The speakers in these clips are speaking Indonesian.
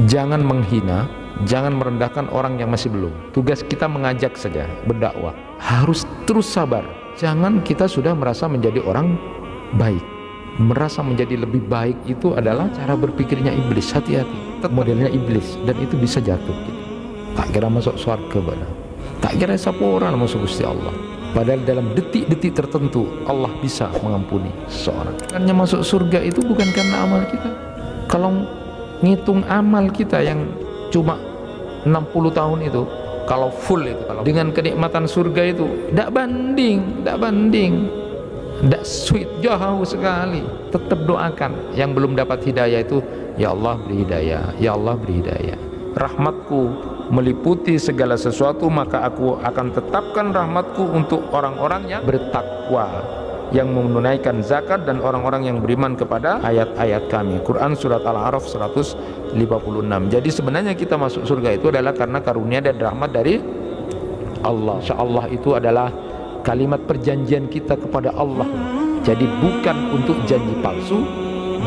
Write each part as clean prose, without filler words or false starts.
Jangan menghina, jangan merendahkan orang yang masih belum. Tugas kita mengajak saja, berdakwah. Harus terus sabar. Jangan kita sudah merasa menjadi orang baik. Merasa menjadi lebih baik itu adalah cara berpikirnya iblis. Hati-hati, modelnya iblis, dan itu bisa jatuh. Tak kira masuk surga bana. Tak kira siapa orang masuk Gusti Allah. Padahal dalam detik-detik tertentu Allah bisa mengampuni seseorang. Karena masuk surga itu bukan karena amal kita. Kalau ngitung amal kita yang cuma 60 tahun itu, kalau full itu, kalau dengan kenikmatan surga itu tidak banding, tidak sweet, jauh sekali. Tetap doakan yang belum dapat hidayah itu, ya Allah beri hidayah, ya Allah beri hidayah. Rahmatku meliputi segala sesuatu, maka aku akan tetapkan rahmatku untuk orang-orang yang bertakwa, yang menunaikan zakat, dan orang-orang yang beriman kepada ayat-ayat kami. Quran surat Al-A'raf 156. Jadi sebenarnya kita masuk surga itu adalah karena karunia dan rahmat dari Allah. Insyaallah itu adalah kalimat perjanjian kita kepada Allah. Jadi bukan untuk janji palsu,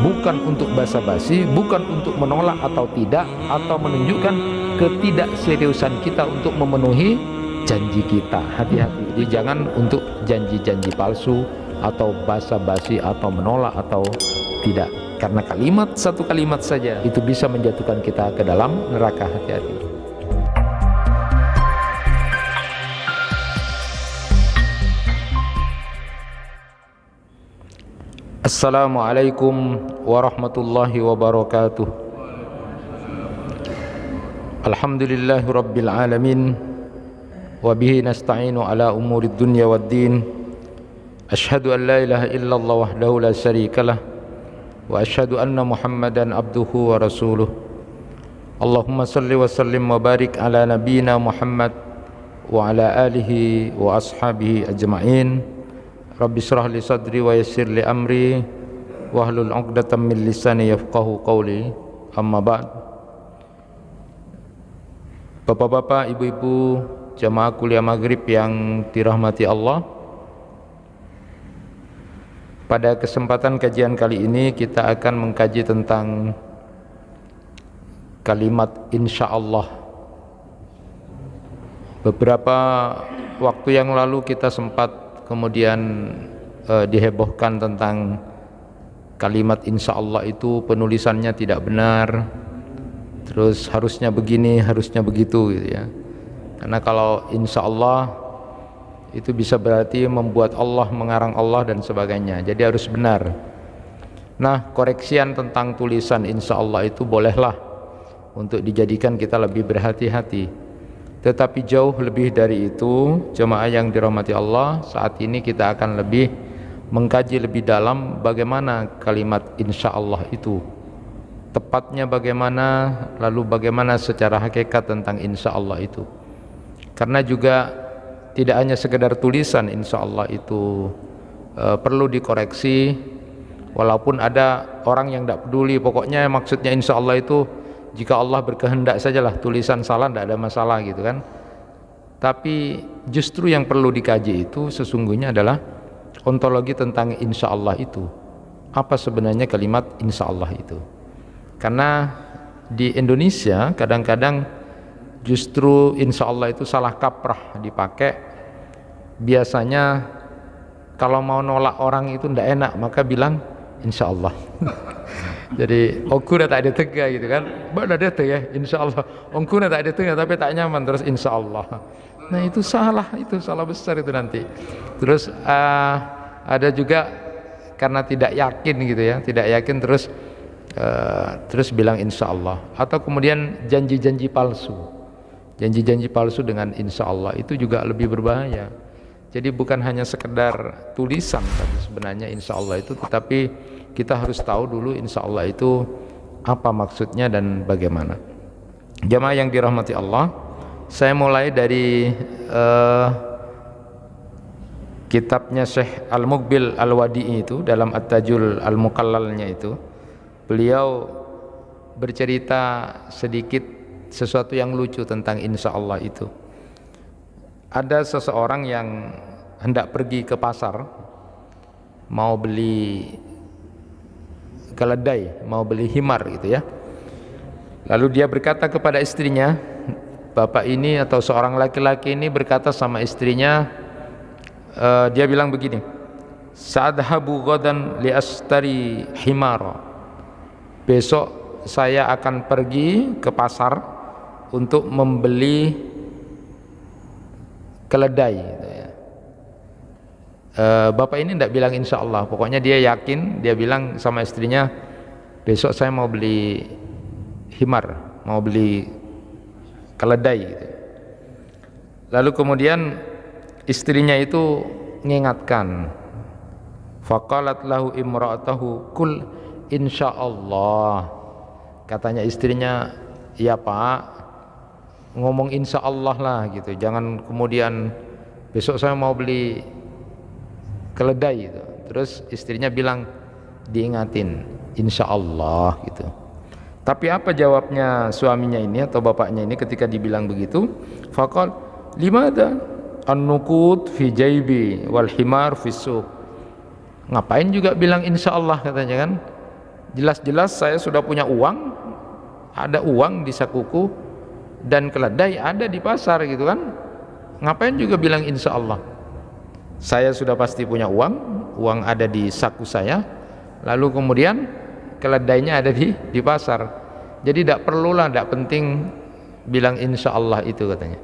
bukan untuk basa-basi, bukan untuk menolak atau tidak, atau menunjukkan ketidakseriusan kita untuk memenuhi janji kita. Hati-hati, jadi jangan untuk janji-janji palsu atau basa-basi atau menolak atau tidak, karena satu kalimat saja itu bisa menjatuhkan kita ke dalam neraka. Hati-hati. Assalamualaikum warahmatullahi wabarakatuh. Alhamdulillahi rabbil alamin, wabihi nasta'inu ala umurid dunya waddin. Ashhadu an la ilaha illallah wahdahu la syarikalah, wa ashhadu anna Muhammadan abduhu wa rasuluh. Allahumma salli wa sallim wa barik ala nabiyyina Muhammad wa ala alihi wa ashabihi ajma'in. Rabbi shrah li sadri wa yassir li amri wahlul 'uqdatam min lisani yafqahu qawli. Amma ba'd. Bapak-bapak, ibu-ibu, jamaah kuliah maghrib yang dirahmati Allah, pada kesempatan kajian kali ini kita akan mengkaji tentang kalimat insyaallah. Beberapa waktu yang lalu kita sempat kemudian dihebohkan tentang kalimat insyaallah itu penulisannya tidak benar, terus harusnya begini, harusnya begitu gitu ya. Karena kalau insyaallah itu bisa berarti membuat Allah, mengarang Allah dan sebagainya, jadi harus benar. Nah, koreksian tentang tulisan insyaallah itu bolehlah untuk dijadikan kita lebih berhati-hati. Tetapi jauh lebih dari itu, jemaah yang dirahmati Allah, saat ini kita akan lebih mengkaji lebih dalam bagaimana kalimat insyaallah itu tepatnya, bagaimana, lalu bagaimana secara hakikat tentang insyaallah itu. Karena juga tidak hanya sekedar tulisan insyaallah itu perlu dikoreksi, walaupun ada orang yang tidak peduli, pokoknya maksudnya insyaallah itu jika Allah berkehendak sajalah, tulisan salah tidak ada masalah gitu kan. Tapi justru yang perlu dikaji itu sesungguhnya adalah ontologi tentang insyaallah itu. Apa sebenarnya kalimat insyaallah itu? Karena di Indonesia kadang-kadang justru insyaallah itu salah kaprah dipakai. Biasanya kalau mau nolak orang itu ndak enak, maka bilang insyaallah. Jadi aku dah tak ada tega gitu kan, dah ada tega insyaallah, aku dah tak ada tega tapi tak nyaman terus insyaallah. Nah itu salah besar itu nanti. Terus ada juga karena tidak yakin gitu ya, tidak yakin terus bilang insyaallah. Atau kemudian janji-janji palsu, janji-janji palsu dengan insyaallah itu juga lebih berbahaya. Jadi bukan hanya sekedar tulisan tapi sebenarnya insyaallah itu, tetapi kita harus tahu dulu insyaallah itu apa maksudnya dan bagaimana. Jamaah yang dirahmati Allah, saya mulai dari kitabnya Syekh Al-Muqbil Al-Wadi'i itu, dalam At-Tajul Al-Muqallalnya itu beliau bercerita sedikit sesuatu yang lucu tentang insyaallah itu. ada seseorang yang hendak pergi ke pasar, mau beli keledai, mau beli himar gitu ya. Lalu dia berkata kepada istrinya, bapak ini atau seorang laki-laki ini berkata sama istrinya, dia bilang begini, "Sa'adhabu ghadan li astari himara." Besok saya akan pergi ke pasar untuk membeli keledai gitu ya. Bapak ini tidak bilang insya Allah, pokoknya dia yakin, dia bilang sama istrinya, besok saya mau beli himar, mau beli keledai gitu. Lalu kemudian istrinya itu mengingatkan, faqalat lahu imra'atahu kul insyaallah. Katanya istrinya, ya Pak, ngomong insya Allah lah gitu, jangan kemudian besok saya mau beli keledai gitu. Terus istrinya bilang, diingatin insya Allah gitu. Tapi apa jawabnya suaminya ini atau bapaknya ini ketika dibilang begitu? Faqal limada an-nuqud fi jaibi wal himar fi suq. Ngapain juga bilang insya Allah, katanya kan, jelas-jelas saya sudah punya uang, ada uang di sakuku, dan keledai ada di pasar gitu kan, ngapain juga bilang insya Allah. Saya sudah pasti punya uang, uang ada di saku saya, lalu kemudian keledainya ada di pasar, jadi tidak perlulah, tidak penting bilang insya Allah itu, katanya.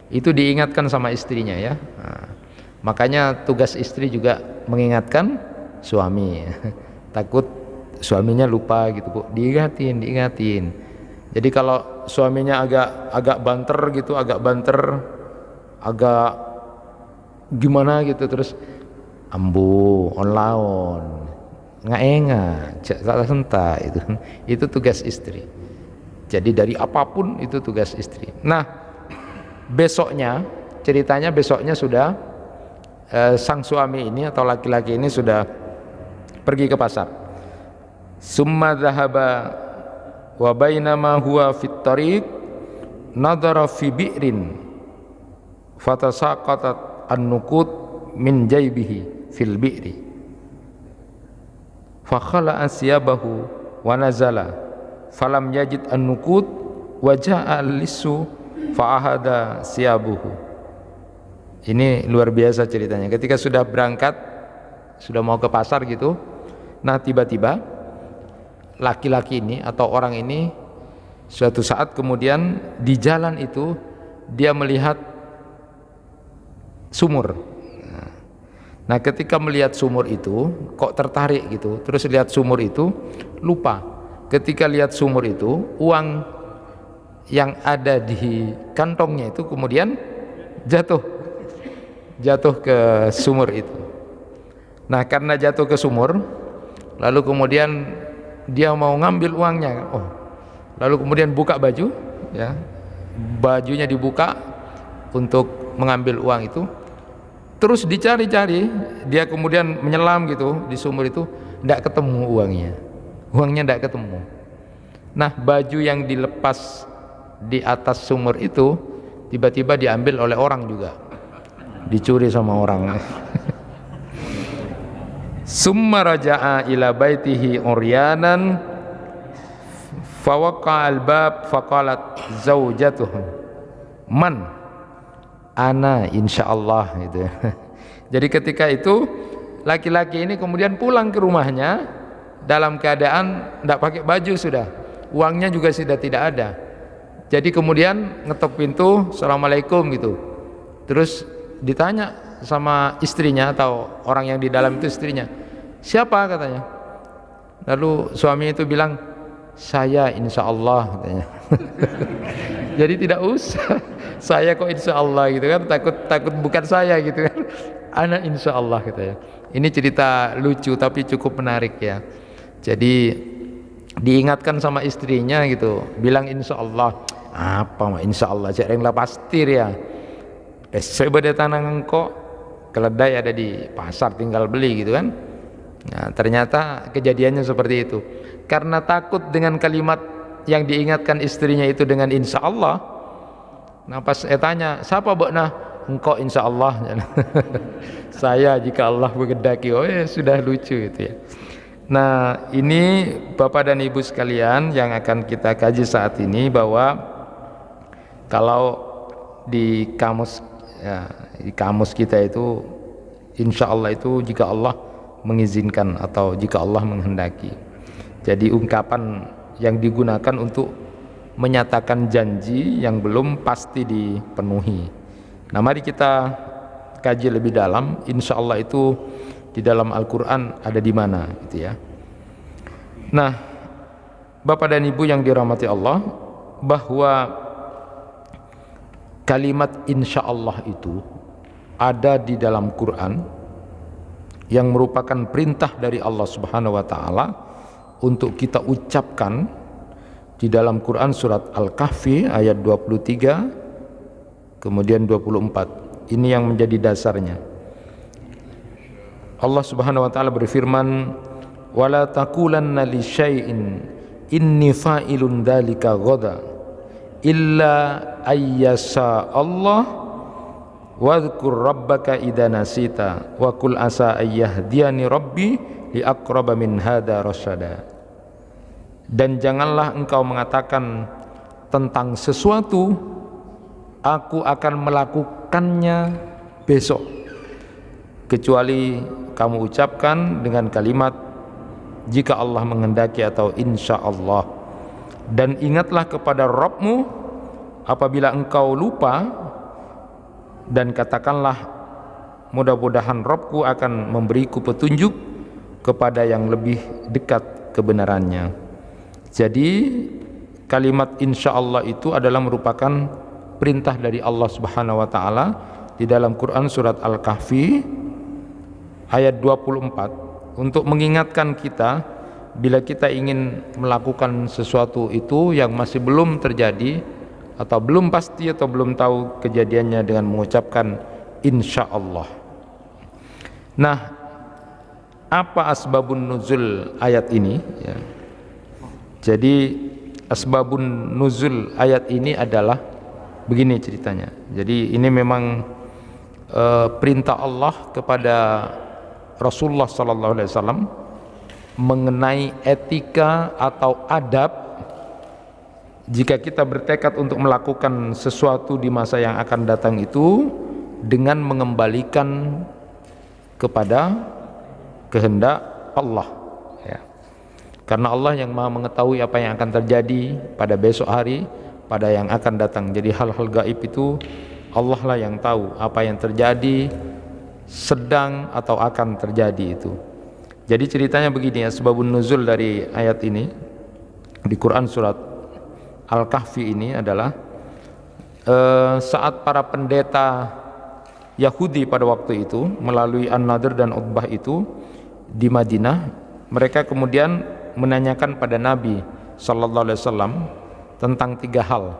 Itu diingatkan sama istrinya ya. Nah, makanya tugas istri juga mengingatkan suami, takut suaminya lupa gitu Bu, diingatin. Jadi kalau suaminya agak banter gitu, agak gimana gitu, terus ambu on laon ngaenga salah senta, itu tugas istri. Jadi dari apapun itu tugas istri. Nah, besoknya ceritanya, besoknya sudah sang suami ini atau laki-laki ini sudah pergi ke pasar. Summa dhahaba wa bainama huwa fit tariq nadhara fi bi'rin fatasaqatat an-nuqud min jaybihi fil bi'ri fa khala'a siyabahu wa nazala falam yajid an-nuqud wa ja'a al-lissu fa ahada siyabuhu. Ini luar biasa ceritanya. Ketika sudah berangkat, sudah mau ke pasar gitu, nah tiba-tiba laki-laki ini atau orang ini suatu saat kemudian di jalan itu dia melihat sumur. Nah, ketika melihat sumur itu kok tertarik gitu, terus lihat sumur itu lupa. Ketika lihat sumur itu, uang yang ada di kantongnya itu kemudian jatuh ke sumur itu. Nah, karena jatuh ke sumur, lalu kemudian dia mau ngambil uangnya, lalu kemudian buka baju ya, bajunya dibuka untuk mengambil uang itu, terus dicari-cari, dia kemudian menyelam gitu di sumur itu, tidak ketemu uangnya tidak ketemu. Nah, baju yang dilepas di atas sumur itu tiba-tiba diambil oleh orang juga, dicuri sama orang. Summa raja'a ila baitihi uryanan fawaqa al-bab faqalat zaujatuhu man ana insyaallah gitu. Jadi ketika itu laki-laki ini kemudian pulang ke rumahnya dalam keadaan tidak pakai baju, sudah uangnya juga sudah tidak ada. Jadi kemudian ngetok pintu, assalamualaikum gitu, terus ditanya sama istrinya atau orang yang di dalam itu, istrinya, siapa, katanya. Lalu suami itu bilang, saya insya Allah, katanya. Jadi tidak usah saya kok insya Allah gitu kan, takut bukan saya gitu kan, anak insya Allah, katanya. Ini cerita lucu tapi cukup menarik ya. Jadi diingatkan sama istrinya gitu, bilang insya Allah. Apa mah insya Allah, jarang lah pasti ya. Sebeda tanang kok keledai ada di pasar, tinggal beli gitu kan. Nah, ternyata kejadiannya seperti itu. Karena takut dengan kalimat yang diingatkan istrinya itu dengan insya Allah. Nah, pas tanya, siapa Mbak? Nah, engkau insya Allah. Saya jika Allah berkehendaki. Oh ya, sudah lucu itu ya. Nah, ini Bapak dan Ibu sekalian yang akan kita kaji saat ini, bahwa kalau di kamus ya, di kamus kita itu insya Allah itu jika Allah mengizinkan atau jika Allah menghendaki. Jadi ungkapan yang digunakan untuk menyatakan janji yang belum pasti dipenuhi. Nah, mari kita kaji lebih dalam. Insya Allah itu di dalam Al-Quran ada di mana gitu ya. Nah, Bapak dan Ibu yang dirahmati Allah, bahwa kalimat insya Allah itu ada di dalam Quran yang merupakan perintah dari Allah Subhanahu wa taala untuk kita ucapkan di dalam Quran surat Al-Kahfi ayat 23 kemudian 24. Ini yang menjadi dasarnya. Allah Subhanahu wa taala berfirman, "Wala taqulanna li syai'in inni fa'ilun dzalika ghadan illa ayyasha Allah wadhkur rabbaka idza nasita wa qul asa ayyahdiyani rabbi li aqraba min hadza rasyada." Dan janganlah engkau mengatakan tentang sesuatu, aku akan melakukannya besok, kecuali kamu ucapkan dengan kalimat jika Allah menghendaki atau insya Allah. Dan ingatlah kepada Rabbmu apabila engkau lupa, dan katakanlah mudah-mudahan Rabbku akan memberiku petunjuk kepada yang lebih dekat kebenarannya. Jadi kalimat insya Allah itu adalah merupakan perintah dari Allah Subhanahu wa taala di dalam Quran surat Al-Kahfi ayat 24 untuk mengingatkan kita bila kita ingin melakukan sesuatu itu yang masih belum terjadi atau belum pasti atau belum tahu kejadiannya dengan mengucapkan insya Allah. Nah, apa asbabun nuzul ayat ini ya. Jadi asbabun nuzul ayat ini adalah begini ceritanya. Jadi ini memang perintah Allah kepada Rasulullah sallallahu alaihi wasallam mengenai etika atau adab jika kita bertekad untuk melakukan sesuatu di masa yang akan datang itu dengan mengembalikan kepada kehendak Allah ya. Karena Allah yang Maha mengetahui apa yang akan terjadi pada besok hari, pada yang akan datang. Jadi hal-hal gaib itu Allah lah yang tahu apa yang terjadi, sedang atau akan terjadi itu. Jadi ceritanya begini ya, sebabun nuzul dari ayat ini di Quran surat Al-Kahfi ini adalah saat para pendeta Yahudi pada waktu itu melalui An-Nadir dan Utbah itu di Madinah, mereka kemudian menanyakan pada Nabi sallallahu alaihi wasallam tentang 3 hal.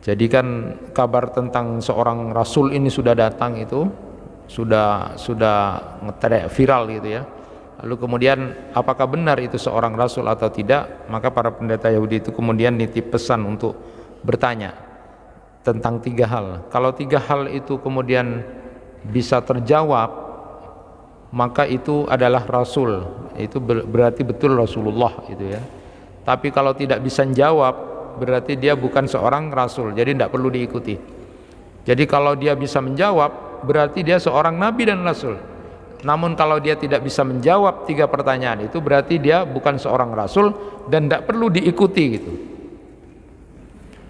Jadi kan kabar tentang seorang rasul ini sudah datang itu sudah ngetrek viral gitu ya. Lalu kemudian apakah benar itu seorang rasul atau tidak? Maka para pendeta Yahudi itu kemudian nitip pesan untuk bertanya tentang 3 hal. Kalau 3 hal itu kemudian bisa terjawab, maka itu adalah rasul. Itu berarti betul Rasulullah itu ya. Tapi kalau tidak bisa menjawab, berarti dia bukan seorang rasul, jadi tidak perlu diikuti. Jadi kalau dia bisa menjawab, berarti dia seorang nabi dan rasul. Namun kalau dia tidak bisa menjawab 3 pertanyaan itu, berarti dia bukan seorang rasul dan tidak perlu diikuti gitu.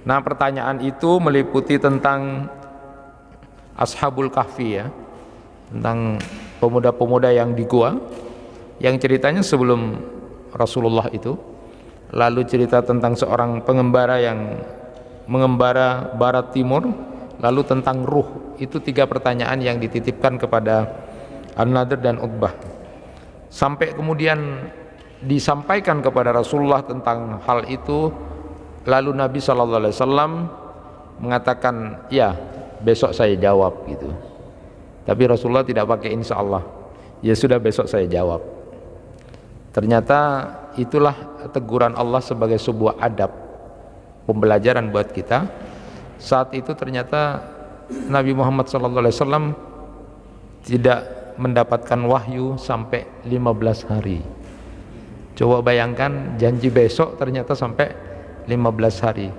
Nah, pertanyaan itu meliputi tentang Ashabul Kahfi ya, tentang pemuda-pemuda yang di gua, yang ceritanya sebelum Rasulullah itu. Lalu cerita tentang seorang pengembara yang mengembara barat timur, lalu tentang ruh. Itu 3 pertanyaan yang dititipkan kepada An-Nadir dan Utbah. Sampai kemudian disampaikan kepada Rasulullah tentang hal itu, lalu Nabi SAW mengatakan, ya besok saya jawab gitu. Tapi Rasulullah tidak pakai insya Allah, ya sudah besok saya jawab. Ternyata itulah teguran Allah sebagai sebuah adab, pembelajaran buat kita. Saat itu ternyata Nabi Muhammad SAW tidak mendapatkan wahyu sampai 15 hari. Coba bayangkan, janji besok ternyata sampai 15 hari.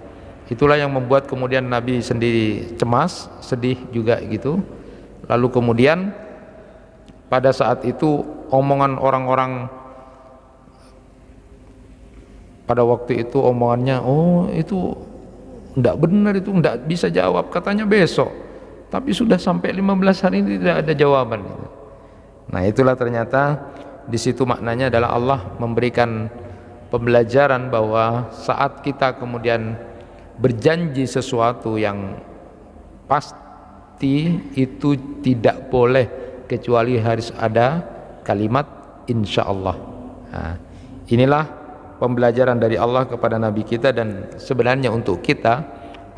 Itulah yang membuat kemudian Nabi sendiri cemas, sedih juga gitu. Lalu kemudian pada saat itu omongan orang-orang pada waktu itu, omongannya, oh itu enggak benar, itu enggak bisa jawab, katanya besok, tapi sudah sampai 15 hari ini tidak ada jawaban. Nah itulah ternyata di situ maknanya adalah Allah memberikan pembelajaran bahwa saat kita kemudian berjanji sesuatu yang pasti, itu tidak boleh kecuali harus ada kalimat insyaallah. Nah, inilah pembelajaran dari Allah kepada Nabi kita, dan sebenarnya untuk kita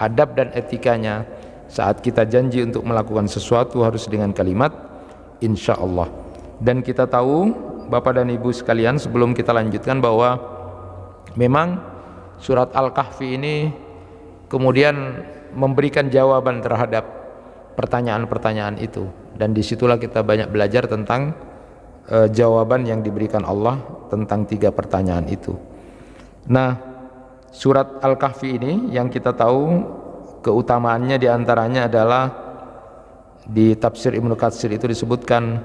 adab dan etikanya saat kita janji untuk melakukan sesuatu harus dengan kalimat insyaallah. Dan kita tahu Bapak dan Ibu sekalian, sebelum kita lanjutkan, bahwa memang surat Al-Kahfi ini kemudian memberikan jawaban terhadap pertanyaan-pertanyaan itu, dan disitulah kita banyak belajar tentang jawaban yang diberikan Allah tentang 3 pertanyaan itu. Nah, surat Al-Kahfi ini yang kita tahu keutamaannya diantaranya adalah di tafsir Ibnu Katsir itu disebutkan,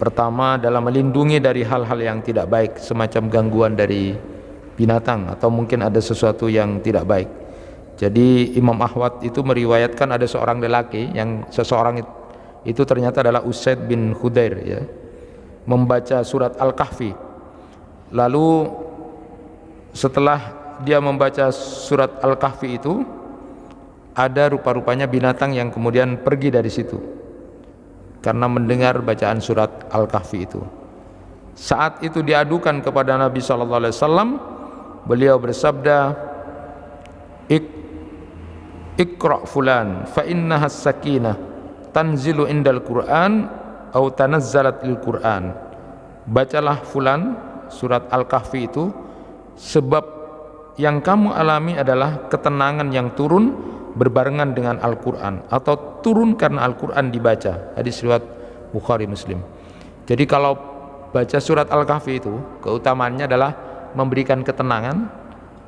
pertama adalah melindungi dari hal-hal yang tidak baik, semacam gangguan dari binatang atau mungkin ada sesuatu yang tidak baik. Jadi Imam Ahmad itu meriwayatkan ada seorang lelaki yang seseorang itu ternyata adalah Usaid bin Khudair, ya, membaca surat Al-Kahfi. Lalu setelah dia membaca surat Al-Kahfi itu, ada rupa-rupanya binatang yang kemudian pergi dari situ karena mendengar bacaan surat Al-Kahfi itu. Saat itu diadukan kepada Nabi SAW, beliau bersabda, Iqra' fulan fa innaha sakinah tanzilu indal Qur'an atau tanazzalat lil Qur'an. Bacalah fulan surat Al-Kahfi itu, sebab yang kamu alami adalah ketenangan yang turun berbarengan dengan Al-Quran, atau turun karena Al-Quran dibaca. Hadis riwayat Bukhari Muslim. Jadi kalau baca surat Al-Kahfi itu keutamaannya adalah memberikan ketenangan,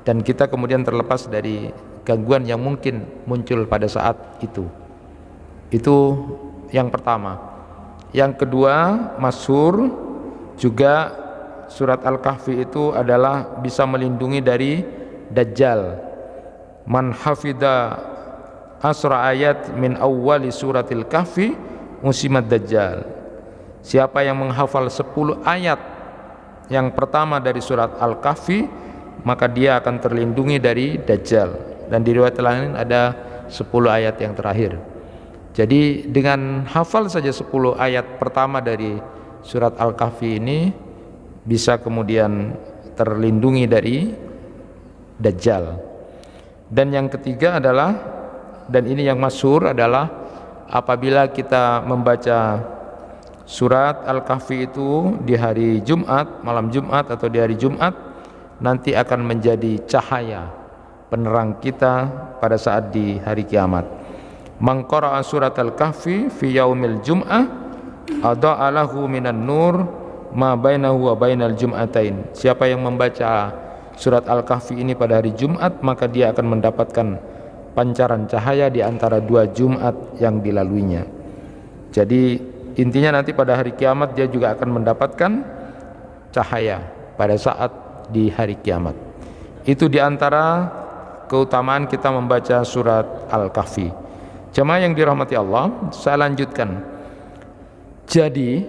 dan kita kemudian terlepas dari gangguan yang mungkin muncul pada saat itu. Itu yang pertama. Yang kedua, masyhur juga surat Al-Kahfi itu adalah bisa melindungi dari Dajjal. Man hafidha asra ayat min awwali suratil kahfi musimat dajjal. Siapa yang menghafal 10 ayat yang pertama dari surat Al-Kahfi, maka dia akan terlindungi dari Dajjal. Dan di riwayat lain ada 10 ayat yang terakhir. Jadi dengan hafal saja 10 ayat pertama dari surat Al-Kahfi ini bisa kemudian terlindungi dari Dajjal. Dan yang ketiga adalah, dan ini yang masyhur adalah, apabila kita membaca surat Al-Kahfi itu di hari Jumat, malam Jumat atau di hari Jumat, nanti akan menjadi cahaya penerang kita pada saat di hari kiamat. Man qara'a surat Al-Kahfi fi yaumil jum'ah adha'a lahu minan nur ma bainahu wa bainal jum'atain. Siapa yang membaca surat Al-Kahfi ini pada hari Jumat, maka dia akan mendapatkan pancaran cahaya di antara 2 Jumat yang dilaluinya. Jadi intinya nanti pada hari kiamat dia juga akan mendapatkan cahaya pada saat di hari kiamat. Itu di antara keutamaan kita membaca surat Al-Kahfi. Jemaah yang dirahmati Allah, saya lanjutkan. Jadi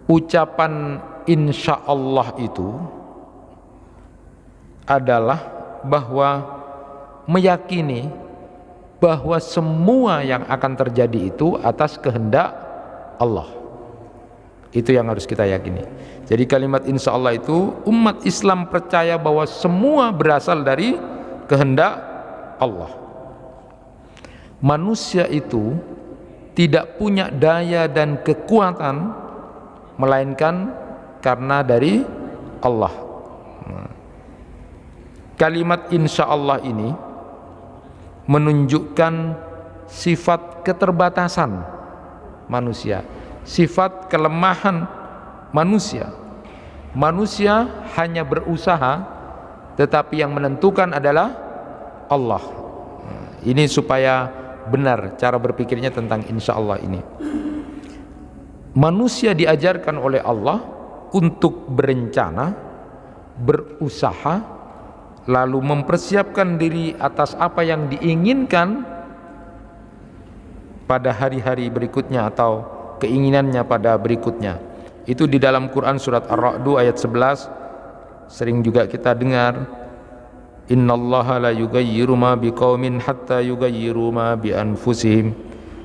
ucapan insyaallah itu adalah bahwa meyakini bahwa semua yang akan terjadi itu atas kehendak Allah. Itu yang harus kita yakini. Jadi kalimat insyaallah itu, umat Islam percaya bahwa semua berasal dari kehendak Allah. Manusia itu tidak punya daya dan kekuatan melainkan karena dari Allah. Kalimat insyaallah ini menunjukkan sifat keterbatasan manusia, sifat kelemahan manusia. Manusia hanya berusaha, tetapi yang menentukan adalah Allah. Ini supaya benar cara berpikirnya tentang insya Allah ini. Manusia diajarkan oleh Allah untuk berencana, berusaha, lalu mempersiapkan diri atas apa yang diinginkan pada hari-hari berikutnya atau keinginannya pada berikutnya. Itu di dalam Quran surat Ar-Ra'd ayat 11 sering juga kita dengar, innallaha la yughayyiru ma biqaumin hatta yughayyiru ma bi anfusihim.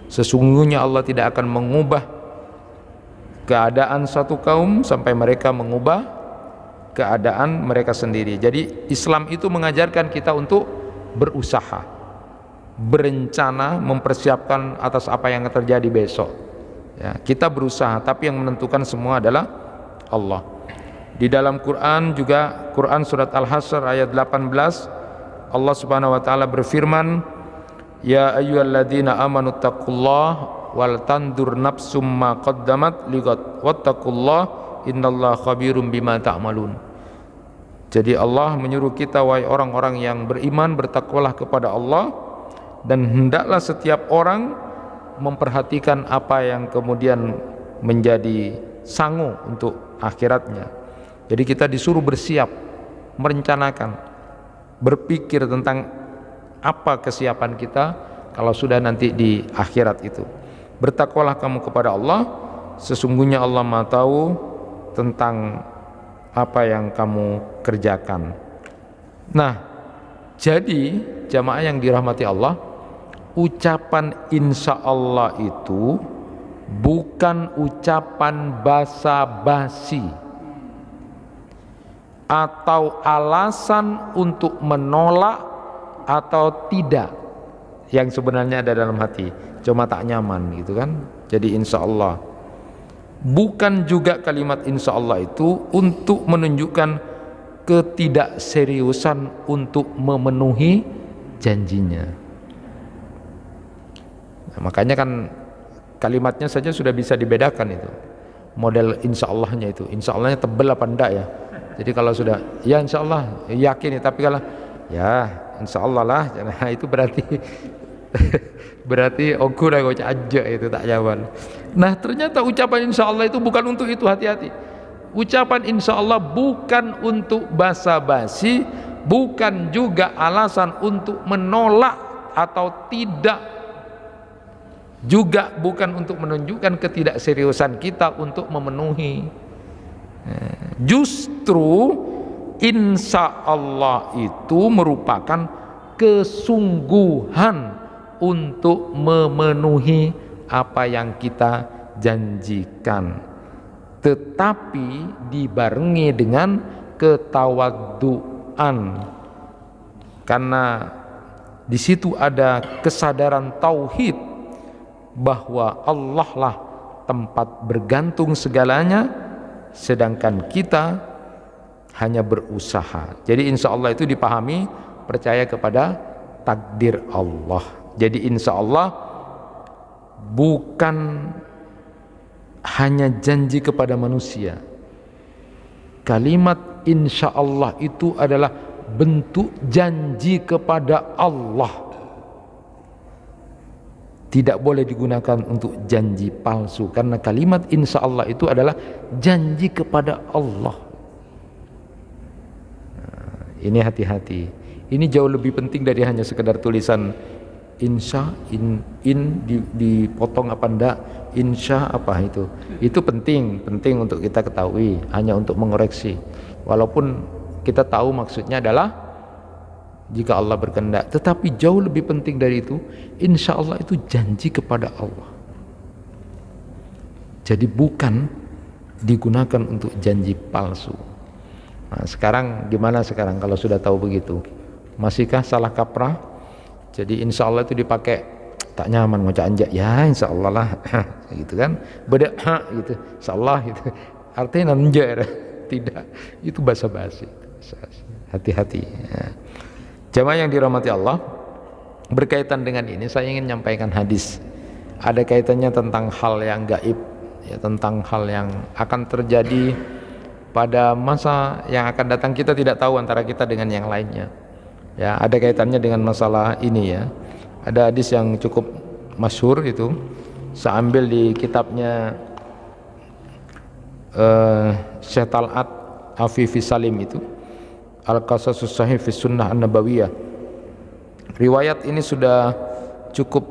Sesungguhnya Allah tidak akan mengubah keadaan satu kaum sampai mereka mengubah keadaan mereka sendiri. Jadi Islam itu mengajarkan kita untuk berusaha, berencana, mempersiapkan atas apa yang akan terjadi besok. Ya, kita berusaha, tapi yang menentukan semua adalah Allah. Di dalam Quran juga, Quran surat Al-Hasyr ayat 18, Allah Subhanahu wa taala berfirman, ya ayyuhalladzina amanu taqullaha wal tandur nafsum ma qaddamat lighad wattaqullaha innallaha khabirum bima ta'malun. Jadi Allah menyuruh kita, wahai orang-orang yang beriman, bertakwalah kepada Allah, dan hendaklah setiap orang memperhatikan apa yang kemudian menjadi sangu untuk akhiratnya. Jadi kita disuruh bersiap, merencanakan, berpikir tentang apa kesiapan kita kalau sudah nanti di akhirat itu. Bertakwalah kamu kepada Allah, sesungguhnya Allah Maha tahu tentang apa yang kamu kerjakan. Nah, jadi jamaah yang dirahmati Allah, ucapan insya Allah itu bukan ucapan basa-basi atau alasan untuk menolak atau tidak yang sebenarnya ada dalam hati, cuma tak nyaman gitu kan. Jadi insya Allah bukan juga kalimat insya Allah itu untuk menunjukkan ketidakseriusan untuk memenuhi janjinya. Nah, makanya kan kalimatnya saja sudah bisa dibedakan itu, model insya Allahnya itu, insya Allahnya tebel apa enggak ya. Jadi kalau sudah ya insya Allah yakin ya, tapi kalau ya insya Allah lah, nah itu berarti berarti okur aku aja itu tak jawab. Nah ternyata ucapan insya Allah itu bukan untuk itu, hati-hati. Ucapan insya Allah bukan untuk basa-basi, bukan juga alasan untuk menolak atau tidak, juga bukan untuk menunjukkan ketidakseriusan kita untuk memenuhi. Justru insya Allah itu merupakan kesungguhan untuk memenuhi apa yang kita janjikan, tetapi dibarengi dengan ketawaduan, karena di situ ada kesadaran tauhid bahwa Allah lah tempat bergantung segalanya, sedangkan kita hanya berusaha. Jadi insya Allah itu dipahami percaya kepada takdir Allah. Jadi insya Allah bukan hanya janji kepada manusia. Kalimat insya Allah itu adalah bentuk janji kepada Allah. Tidak boleh digunakan untuk janji palsu, karena kalimat insya Allah itu adalah janji kepada Allah. Nah, ini hati-hati. Ini jauh lebih penting dari hanya sekedar tulisan insya, dipotong apa enggak, insya apa itu. Itu penting untuk kita ketahui, hanya untuk mengoreksi. Walaupun kita tahu maksudnya adalah jika Allah berkehendak, tetapi jauh lebih penting dari itu, insya Allah itu janji kepada Allah. Jadi bukan digunakan untuk janji palsu. Nah, sekarang gimana sekarang kalau sudah tahu begitu? Masihkah salah kaprah? Jadi insya Allah itu dipakai tak nyaman ngocak anjak, ya insya Allah lah gitu kan, beda gitu, insya Allah gitu, artinya nanjar tidak, itu basa-basi. Hati-hati ya. Jamaah yang dirahmati Allah, berkaitan dengan ini saya ingin menyampaikan hadis. Ada kaitannya tentang hal yang gaib, ya, tentang hal yang akan terjadi pada masa yang akan datang, kita tidak tahu antara kita dengan yang lainnya. Ya, ada kaitannya dengan masalah ini ya. Ada hadis yang cukup masyhur itu, saya ambil di kitabnya Syekh Tal'at Afifi Salim itu, Al-Qasasus Sahih fi Sunnah An-Nabawiyah. Riwayat ini sudah cukup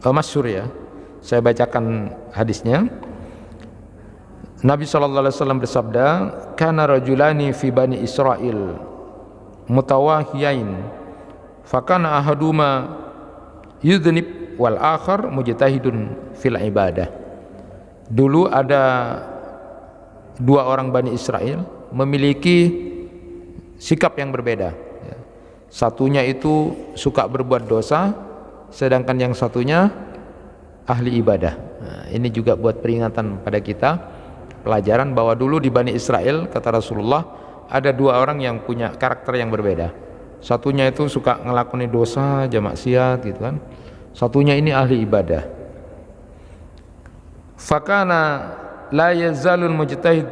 masyhur ya. Saya bacakan hadisnya. Nabi SAW bersabda, kana rajulani fi bani Israel mutawahiyain fakana ahaduma yudhnib wal akhar mujtahidun fil ibadah. Dulu ada dua orang Bani Israel memiliki sikap yang berbeda. Satunya itu suka berbuat dosa, sedangkan yang satunya ahli ibadah. Nah, ini juga buat peringatan pada kita, pelajaran bahwa dulu di Bani Israel, kata Rasulullah, ada dua orang yang punya karakter yang berbeda. Satunya itu suka ngelakoni dosa, maksiat gitu kan. Satunya ini ahli ibadah. Fakana la yazalul mujtahid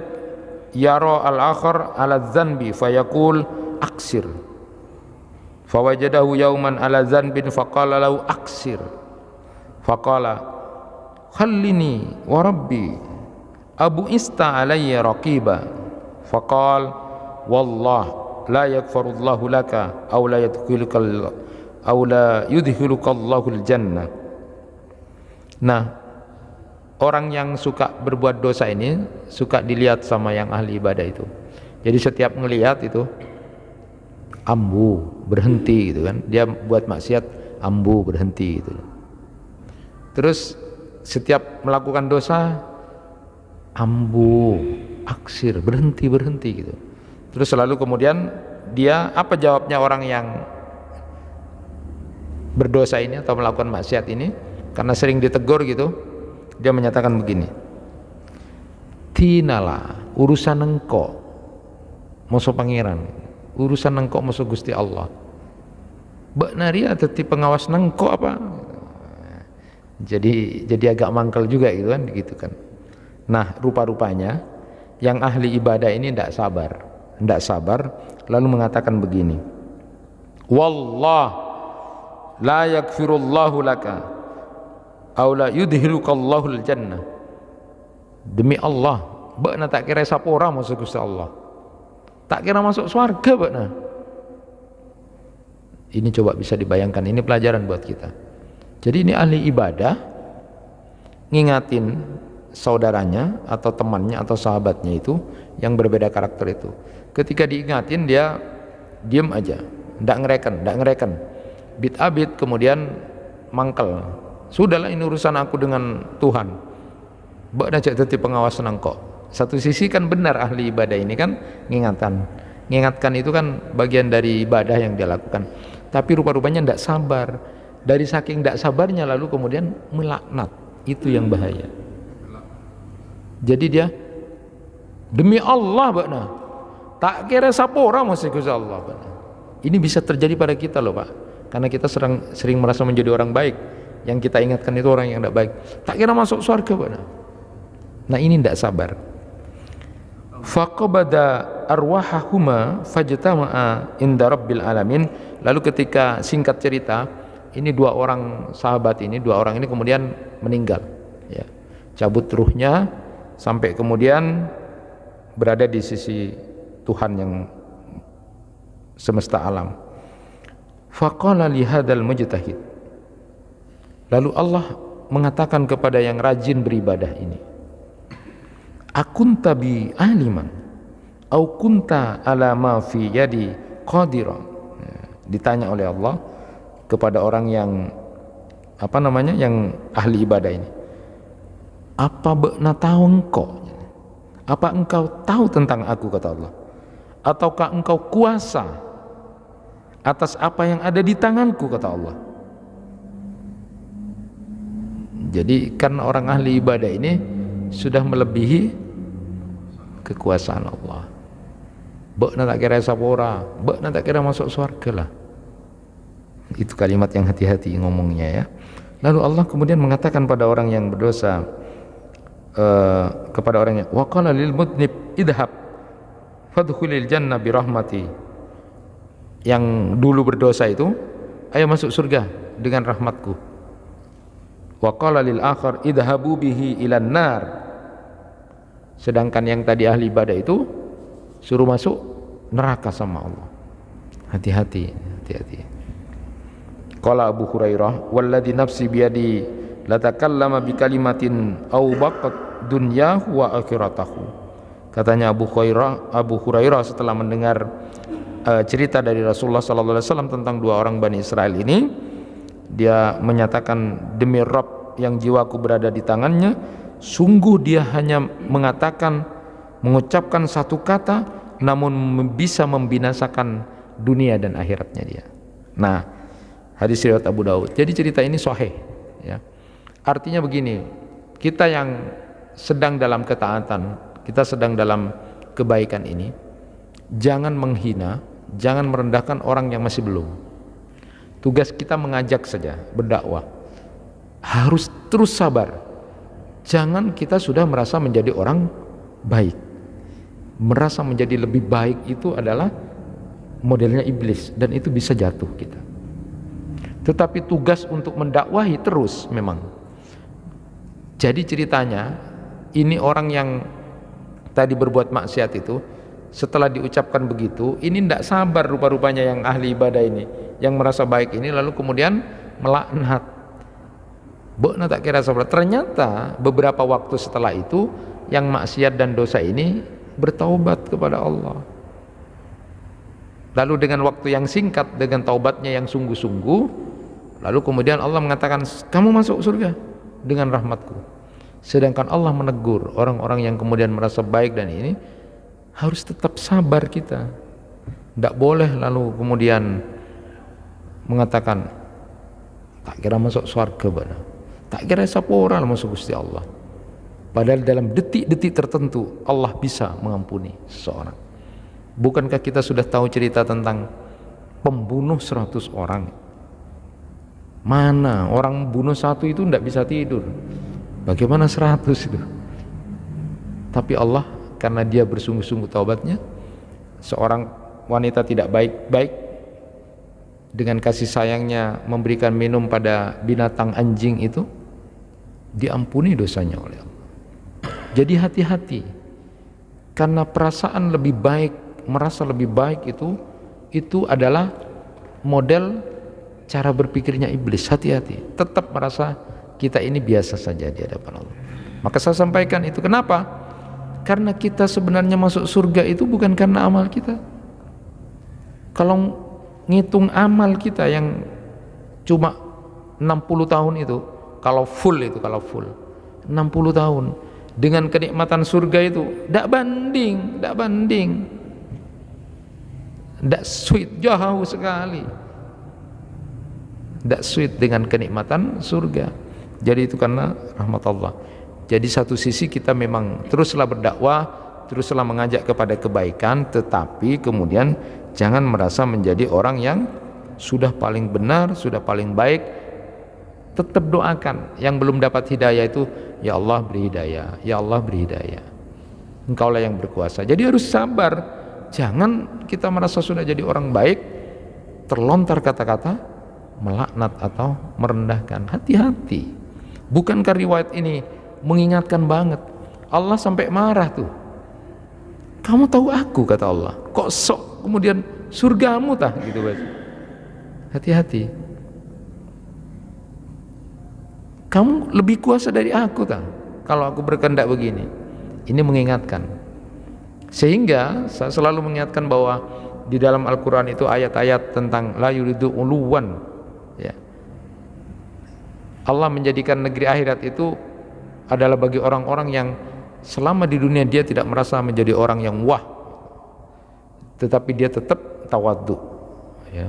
yara al-akhar ala dzanbi fayaqul aksir. Fawajadahu yauman ala dzanbin faqala lahu aksir. Faqala khallini wa rabbi abu ista alayya raqiba. Faqal wallah la yaghfirullahu laka aw la yudkhilukallahu al-jannah. Nah, orang yang suka berbuat dosa ini suka dilihat sama yang ahli ibadah itu. Jadi setiap ngelihat itu ambu, berhenti gitu kan. Dia buat maksiat, ambu, berhenti gitu. Terus setiap melakukan dosa, ambu, aksir, berhenti gitu. Terus selalu kemudian dia, apa jawabnya orang yang berdosa ini atau melakukan maksiat ini, karena sering ditegur gitu, dia menyatakan begini, tinala urusan engkau musuh pangeran, urusan engkau musuh Gusti Allah, bak naria teti pengawas nengko apa. Jadi agak mangkel juga gitu kan, gitu kan. Nah, rupa-rupanya yang ahli ibadah ini tidak sabar lalu mengatakan begini, wallah la yaghfirullahu laka aw la yudkhilukallahu al-jannah. Demi Allah, bakna tak kira sapora masuk Gusti Allah, tak kira masuk surga bakna. Ini coba bisa dibayangkan, ini pelajaran buat kita. Jadi ini ahli ibadah ngingatin saudaranya atau temannya atau sahabatnya itu yang berbeda karakter itu. Ketika diingatin dia diam aja, ndak ngereken, bit kemudian mangkel. Sudahlah, ini urusan aku dengan Tuhan. Bak najak teti pengawasan engkau. Satu sisi kan benar ahli ibadah ini kan ngingatkan itu kan bagian dari ibadah yang dia lakukan. Tapi rupa-rupanya ndak sabar. Dari saking tidak sabarnya lalu kemudian melaknat, itu yang bahaya. Jadi dia demi Allah bakna tak kira sapora masih Gusti Allah bakna. Ini bisa terjadi pada kita loh Pak, karena kita sering merasa menjadi orang baik, yang kita ingatkan itu orang yang tidak baik, tak kira masuk surga bakna. Nah, ini tidak sabar. Faqabada arwahahuma fajtama'a inda rabbil alamin. Lalu ketika, singkat cerita, ini dua orang ini kemudian meninggal ya. Cabut ruhnya sampai kemudian berada di sisi Tuhan yang semesta alam. Faqala li hadzal mujtahid. Lalu Allah mengatakan kepada yang rajin beribadah ini, akunta bi aliman au kunta ala ma fi yadi qadiran. Ditanya oleh Allah kepada orang yang yang ahli ibadah ini, apa bekna tahu engkau? Apa engkau tahu tentang aku, kata Allah? Ataukah engkau kuasa atas apa yang ada di tanganku, kata Allah? Jadi kan orang ahli ibadah ini sudah melebihi kekuasaan Allah. Bekna tak kira sapora, bekna tak kira masuk surga lah. Itu kalimat yang hati-hati ngomongnya ya. Lalu Allah kemudian mengatakan pada orang yang berdosa, kepada orangnya, wa qala lil mudnib idhab fadkhulil jannah bi rahmati. Yang dulu berdosa itu, ayo masuk surga dengan rahmatku. Wa qala lil akhar idhabu bihi ilan nar. Sedangkan yang tadi ahli ibadah itu suruh masuk neraka sama Allah. Hati-hati, hati-hati. Qala Abu Hurairah, walladzi nafsi biyadi latakallama bi kalimatin aw baqat dunyahu wa akhiratahu. Katanya Abu Hurairah setelah mendengar cerita dari Rasulullah sallallahu alaihi wasallam tentang dua orang Bani Israel ini, dia menyatakan, demi Rabb yang jiwaku berada di tangannya, sungguh dia hanya mengucapkan satu kata namun bisa membinasakan dunia dan akhiratnya dia. Nah, hadis riwayat Abu Daud. Jadi cerita ini sahih ya. Artinya begini, kita yang sedang dalam ketaatan, kita sedang dalam kebaikan ini, jangan menghina, jangan merendahkan orang yang masih belum. Tugas kita mengajak saja, berdakwah. Harus terus sabar. Jangan kita sudah merasa menjadi orang baik. Merasa menjadi lebih baik itu adalah modelnya iblis, dan itu bisa jatuh kita. Tetapi tugas untuk mendakwahi terus memang. Jadi ceritanya, ini orang yang tadi berbuat maksiat itu, setelah diucapkan begitu, ini tidak sabar rupa-rupanya yang ahli ibadah ini, yang merasa baik ini, lalu kemudian melaknat. Bokna tak kira sabar. Ternyata beberapa waktu setelah itu, yang maksiat dan dosa ini bertaubat kepada Allah. Lalu dengan waktu yang singkat, dengan taubatnya yang sungguh-sungguh, lalu kemudian Allah mengatakan, kamu masuk surga dengan rahmatku. Sedangkan Allah menegur orang-orang yang kemudian merasa baik dan ini, harus tetap sabar kita. Tidak boleh lalu kemudian mengatakan, tak kira masuk surga bana, tak kira siapa orang masuk Gusti Allah. Padahal dalam detik-detik tertentu Allah bisa mengampuni seseorang. Bukankah kita sudah tahu cerita tentang pembunuh 100 orang? Mana orang bunuh satu itu tidak bisa tidur, bagaimana 100 itu? Tapi Allah, karena dia bersungguh-sungguh taubatnya, seorang wanita tidak baik-baik dengan kasih sayangnya memberikan minum pada binatang anjing itu, diampuni dosanya oleh Allah. Jadi hati-hati, karena perasaan lebih baik, merasa lebih baik itu adalah model cara berpikirnya iblis. Hati-hati, tetap merasa kita ini biasa saja di hadapan Allah. Maka saya sampaikan itu, kenapa? Karena kita sebenarnya masuk surga itu bukan karena amal kita. Kalau ngitung amal kita yang cuma 60 tahun itu, kalau full 60 tahun dengan kenikmatan surga itu tidak banding, tidak sweet, jauh sekali, tidak sweet dengan kenikmatan surga. Jadi itu karena rahmat Allah. Jadi satu sisi kita memang teruslah berdakwah, teruslah mengajak kepada kebaikan, tetapi kemudian jangan merasa menjadi orang yang sudah paling benar, sudah paling baik. Tetap doakan yang belum dapat hidayah itu, ya Allah beri hidayah, ya Allah beri hidayah, Engkaulah yang berkuasa. Jadi harus sabar. Jangan kita merasa sudah jadi orang baik, terlontar kata-kata melaknat atau merendahkan. Hati-hati. Bukankah riwayat ini mengingatkan banget? Allah sampai marah tuh. Kamu tahu aku, kata Allah, kok sok kemudian surgamu tah gitu. Hati-hati. Kamu lebih kuasa dari aku tah kalau aku berkehendak begini. Ini mengingatkan. Sehingga saya selalu mengingatkan bahwa di dalam Al-Quran itu ayat-ayat tentang la yuridu uluwan ya. Allah menjadikan negeri akhirat itu adalah bagi orang-orang yang selama di dunia dia tidak merasa menjadi orang yang wah, tetapi dia tetap tawadhu ya.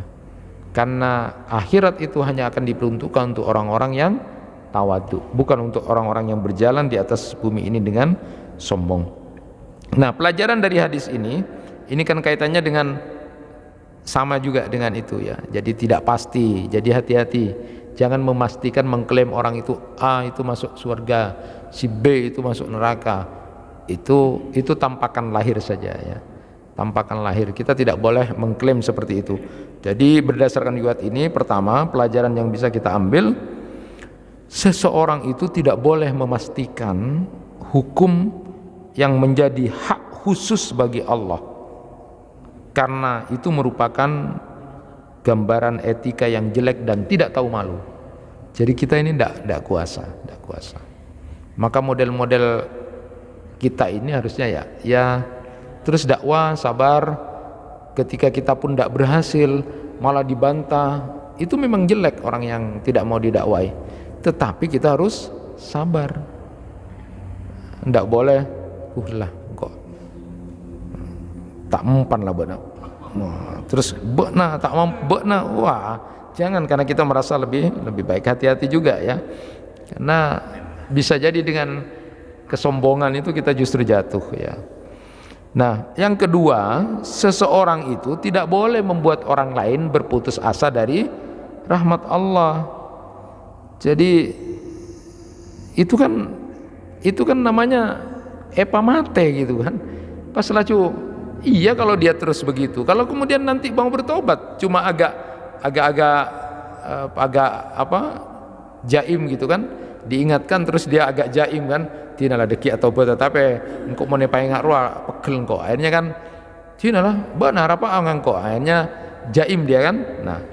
Karena akhirat itu hanya akan diperuntukkan untuk orang-orang yang tawadhu, bukan untuk orang-orang yang berjalan di atas bumi ini dengan sombong. Nah, pelajaran dari hadis ini kan kaitannya dengan sama juga dengan itu ya. Jadi tidak pasti. Jadi hati-hati. Jangan memastikan mengklaim orang itu A itu masuk surga, si B itu masuk neraka. Itu tampakan lahir saja ya. Tampakan lahir. Kita tidak boleh mengklaim seperti itu. Jadi berdasarkan riwayat ini, pertama pelajaran yang bisa kita ambil, seseorang itu tidak boleh memastikan hukum yang menjadi hak khusus bagi Allah, karena itu merupakan gambaran etika yang jelek dan tidak tahu malu. Jadi kita ini tidak kuasa. Maka model-model kita ini harusnya ya terus dakwah, sabar. Ketika kita pun tidak berhasil, malah dibantah, itu memang jelek orang yang tidak mau didakwai. Tetapi kita harus sabar. Tidak boleh lah kok tak mempan lah benar. Terus bekna tak mampu bekna, wah jangan, karena kita merasa lebih baik. Hati-hati juga ya, karena bisa jadi dengan kesombongan itu kita justru jatuh ya. Nah yang kedua, seseorang itu tidak boleh membuat orang lain berputus asa dari rahmat Allah. Jadi itu kan namanya epa mate gitu kan. Pas lacu, iya kalau dia terus begitu. Kalau kemudian nanti mau bertobat cuma agak apa jaim gitu kan, diingatkan terus dia agak jaim kan, tinalah deki atau betul, tapi engkau mau nepai ngaruh pegel engkau, akhirnya kan tinalah benar apa engkau, akhirnya jaim dia kan. Nah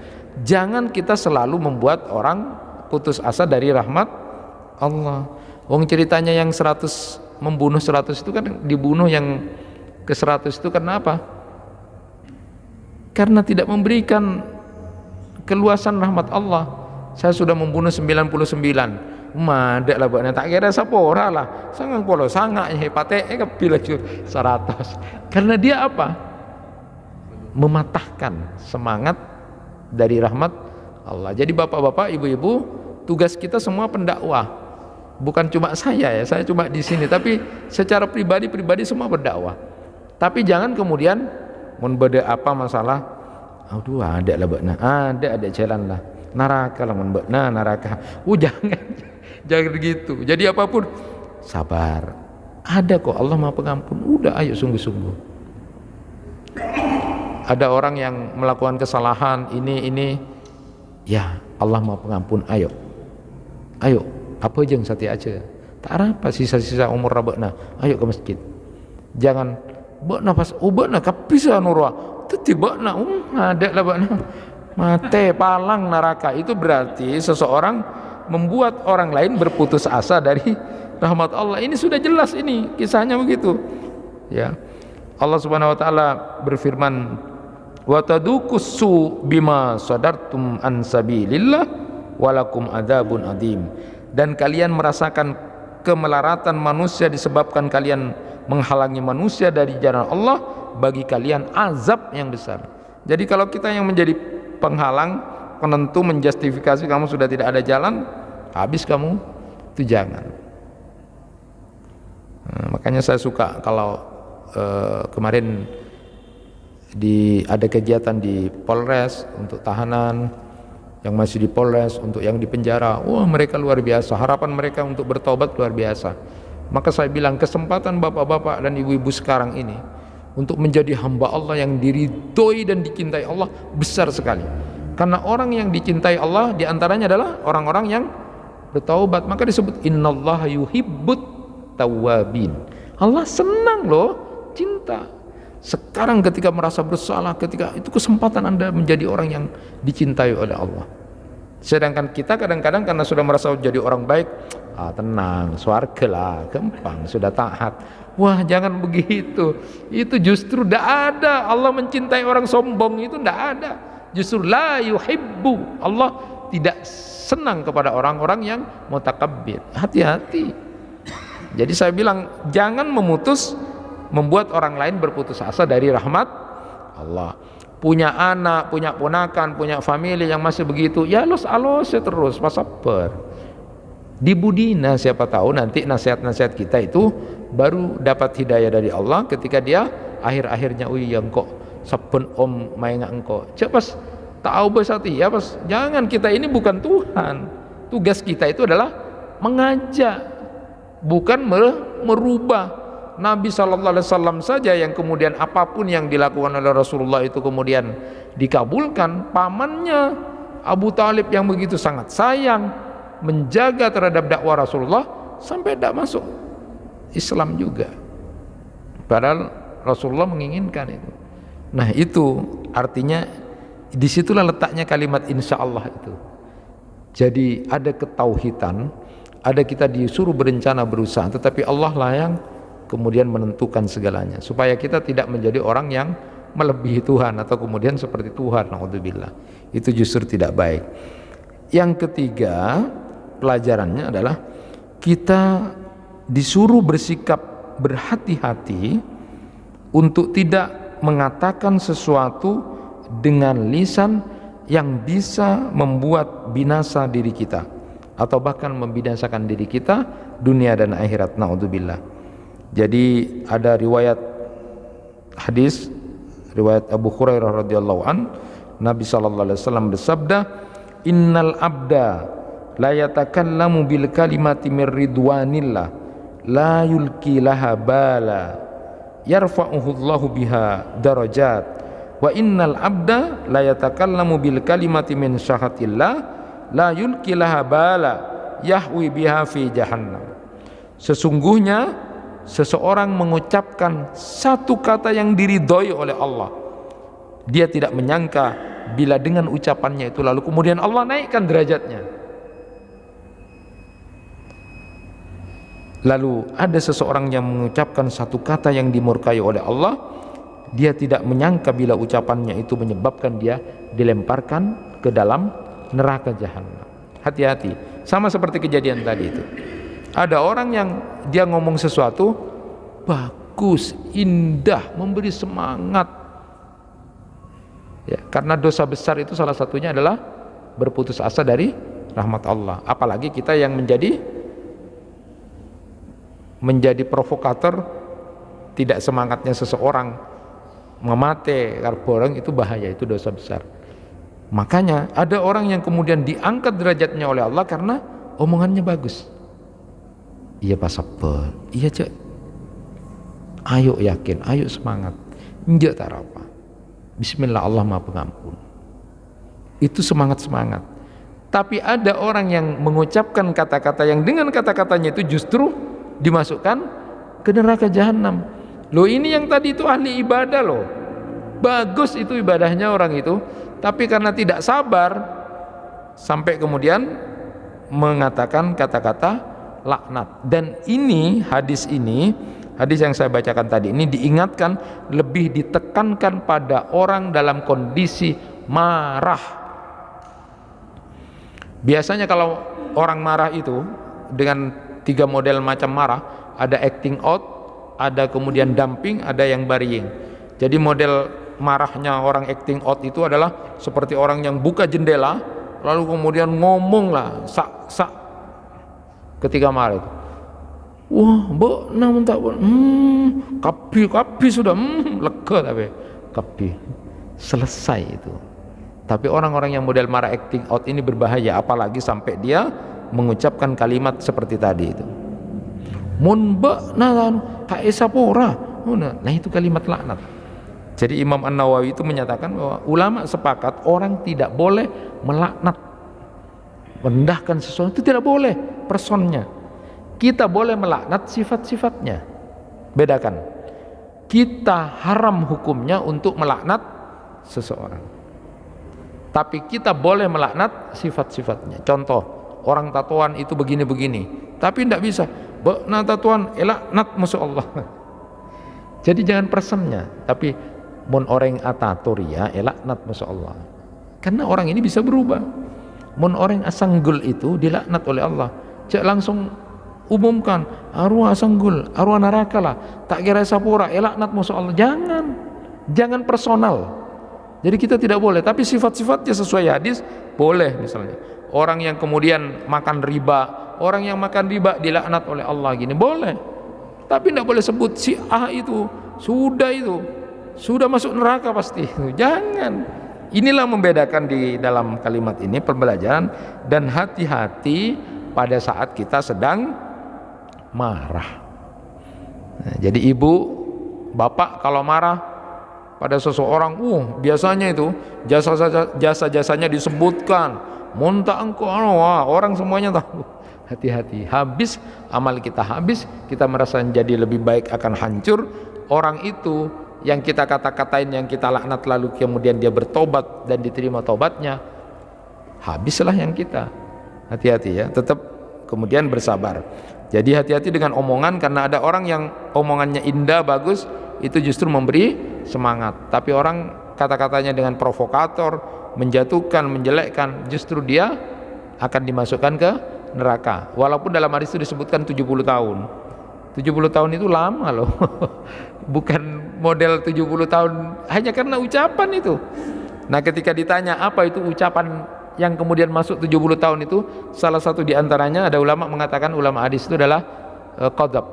jangan kita selalu membuat orang putus asa dari rahmat Allah. Wong ceritanya yang 100 membunuh 100 itu kan dibunuh yang ke 100 itu karena apa? Karena tidak memberikan keluasan rahmat Allah. Saya sudah membunuh 99, madek lah baknya, tak kira sapora lah, sangang polo sangaknya hepate kepila 100. Karena dia apa? Mematahkan semangat dari rahmat Allah. Jadi bapak-bapak, ibu-ibu, tugas kita semua pendakwah. Bukan cuma saya ya, saya cuma di sini, tapi secara pribadi semua berdakwah. Tapi jangan kemudian membeda apa masalah, aduh ada lah bakna, ada jalan lah, neraka lah bakna neraka. Jangan begitu. Jadi apapun sabar, ada kok Allah Maha Pengampun. Udah ayo sungguh-sungguh. Ada orang yang melakukan kesalahan ini ya Allah Maha Pengampun, ayo apa jeng sati aja, tak apa sisa-sisa umur rabakna, ayo ke masjid. Jangan bakna pas bakna kapisa nurwa tiba-tiba ada lah bakna mate palang neraka. Itu berarti seseorang membuat orang lain berputus asa dari rahmat Allah. Ini sudah jelas, ini kisahnya begitu ya. Allah Subhanahu wa taala berfirman, wa tadukussu bima sadartum an sabilillah walakum adzabun adzim. Dan kalian merasakan kemelaratan manusia disebabkan kalian menghalangi manusia dari jalan Allah, bagi kalian azab yang besar. Jadi kalau kita yang menjadi penghalang, penentu, menjustifikasi kamu sudah tidak ada jalan, habis kamu, itu jangan. Makanya saya suka kalau kemarin ada kegiatan di Polres untuk tahanan yang masih di Polres, untuk yang di penjara, wah mereka luar biasa, harapan mereka untuk bertobat luar biasa. Maka saya bilang, kesempatan bapak-bapak dan ibu-ibu sekarang ini untuk menjadi hamba Allah yang diridhoi dan dicintai Allah besar sekali. Karena orang yang dicintai Allah diantaranya adalah orang-orang yang bertaubat. Maka disebut innallaha yuhibbut tawwabin. Allah senang loh, cinta. Sekarang ketika merasa bersalah, ketika itu kesempatan Anda menjadi orang yang dicintai oleh Allah. Sedangkan kita kadang-kadang karena sudah merasa jadi orang baik, tenang, swarga lah, gampang, sudah taat. Wah jangan begitu. Itu justru tidak ada Allah mencintai orang sombong, itu tidak ada. Justru la yuhibbu, Allah tidak senang kepada orang-orang yang mutakabbir. Hati-hati. Jadi saya bilang jangan membuat orang lain berputus asa dari rahmat Allah. Punya anak, punya ponakan, punya family yang masih begitu, ya alos terus, sabar. Dibudina, siapa tahu nanti nasihat-nasihat kita itu baru dapat hidayah dari Allah ketika dia akhir-akhirnya yang kok saben om main engko. Cek pas tahu besati ya pas, jangan, kita ini bukan Tuhan. Tugas kita itu adalah mengajak, bukan merubah. Nabi SAW saja yang kemudian apapun yang dilakukan oleh Rasulullah itu kemudian dikabulkan. Pamannya Abu Talib yang begitu sangat sayang, menjaga terhadap dakwah Rasulullah sampai tidak masuk Islam juga, padahal Rasulullah menginginkan itu. Nah itu artinya disitulah letaknya kalimat insya Allah itu. Jadi ada ketauhidan, ada kita disuruh berencana berusaha, tetapi Allah lah yang kemudian menentukan segalanya, supaya kita tidak menjadi orang yang melebihi Tuhan atau kemudian seperti Tuhan. Naudzubillah, itu justru tidak baik. Yang ketiga pelajarannya adalah kita disuruh bersikap berhati-hati untuk tidak mengatakan sesuatu dengan lisan yang bisa membuat binasa diri kita atau bahkan membinasakan diri kita dunia dan akhirat. Naudzubillah. Jadi ada riwayat hadis, riwayat Abu Hurairah radhiyallahu an, Nabi sallallahu alaihi wasallam bersabda, innal abda la yatakallamu bil kalimati mir ridwanillah la yulki laha bala yarfa'uhu Allahu biha darajat wa innal abda la yatakallamu bil kalimati min syahatillah la yulki laha bala yahwi biha fi jahannam. Sesungguhnya seseorang mengucapkan satu kata yang diridhoi oleh Allah, dia tidak menyangka bila dengan ucapannya itu lalu kemudian Allah naikkan derajatnya. Lalu ada seseorang yang mengucapkan satu kata yang dimurkai oleh Allah, dia tidak menyangka bila ucapannya itu menyebabkan dia dilemparkan ke dalam neraka jahanam. Hati-hati, sama seperti kejadian tadi itu. Ada orang yang dia ngomong sesuatu bagus, indah, memberi semangat ya, karena dosa besar itu salah satunya adalah berputus asa dari rahmat Allah. Apalagi kita yang menjadi provokator, tidak semangatnya seseorang memate karborang, itu bahaya, itu dosa besar. Makanya ada orang yang kemudian diangkat derajatnya oleh Allah karena omongannya bagus. Iya Pak sabar, iya cek, ayo yakin, ayo semangat, njak tak apa, bismillah Allah maha pengampun. Itu semangat-semangat. Tapi ada orang yang mengucapkan kata-kata yang dengan kata-katanya itu justru dimasukkan ke neraka jahanam. Loh, ini yang tadi itu ahli ibadah loh, bagus itu ibadahnya orang itu, tapi karena tidak sabar sampai kemudian mengatakan kata-kata laknat. Dan ini hadis yang saya bacakan tadi ini diingatkan, lebih ditekankan pada orang dalam kondisi marah. Biasanya kalau orang marah itu dengan 3 model macam marah, ada acting out, ada kemudian dumping, ada yang burying. Jadi model marahnya orang acting out itu adalah seperti orang yang buka jendela lalu kemudian ngomong lah sak ketika marah itu, wah mbok namun tak kapi sudah lega, tapi kapi selesai itu. Tapi orang-orang yang model marah acting out ini berbahaya, apalagi sampai dia mengucapkan kalimat seperti tadi itu, mun mbok nah kaisa pora, nah itu kalimat laknat. Jadi Imam An-Nawawi itu menyatakan bahwa ulama sepakat orang tidak boleh melaknat, merendahkan sesuatu, itu tidak boleh personnya. Kita boleh melaknat sifat-sifatnya. Bedakan. Kita haram hukumnya untuk melaknat seseorang, tapi kita boleh melaknat sifat-sifatnya. Contoh, orang tatoan itu begini-begini, tapi tidak bisa nah tatoan elaknat masya Allah. Jadi jangan personnya, tapi mun orang atatoria elaknat masya Allah, karena orang ini bisa berubah. Mun orang asanggul itu dilaknat oleh Allah, cek langsung umumkan arwah asanggul, arwah neraka lah, tak kira sapura elaknat masya Allah. Jangan personal. Jadi kita tidak boleh, tapi sifat-sifatnya sesuai hadis boleh. Misalnya orang yang kemudian makan riba, orang yang makan riba dilaknat oleh Allah, gini boleh, tapi tidak boleh sebut si A itu sudah itu sudah masuk neraka pasti. Jangan. Inilah membedakan di dalam kalimat ini pembelajaran, dan hati-hati pada saat kita sedang marah. Nah, jadi ibu, bapak kalau marah pada seseorang, biasanya itu jasa-jasanya disebutkan, muntah engkau, wah, orang semuanya tahu. Hati-hati, habis amal kita, habis kita merasa jadi lebih baik akan hancur. Orang itu yang kita kata-katain, yang kita laknat, lalu kemudian dia bertobat dan diterima tobatnya, habislah yang kita. Hati-hati ya, tetap kemudian bersabar. Jadi hati-hati dengan omongan, karena ada orang yang omongannya indah, bagus, itu justru memberi semangat. Tapi orang kata-katanya dengan provokator, menjatuhkan, menjelekkan, justru dia akan dimasukkan ke neraka. Walaupun dalam hadis itu disebutkan 70 tahun. 70 tahun itu lama loh. Bukan model 70 tahun hanya karena ucapan itu. Nah, ketika ditanya apa itu ucapan yang kemudian masuk 70 tahun itu, salah satu diantaranya ada ulama mengatakan, ulama hadis itu adalah qadzab.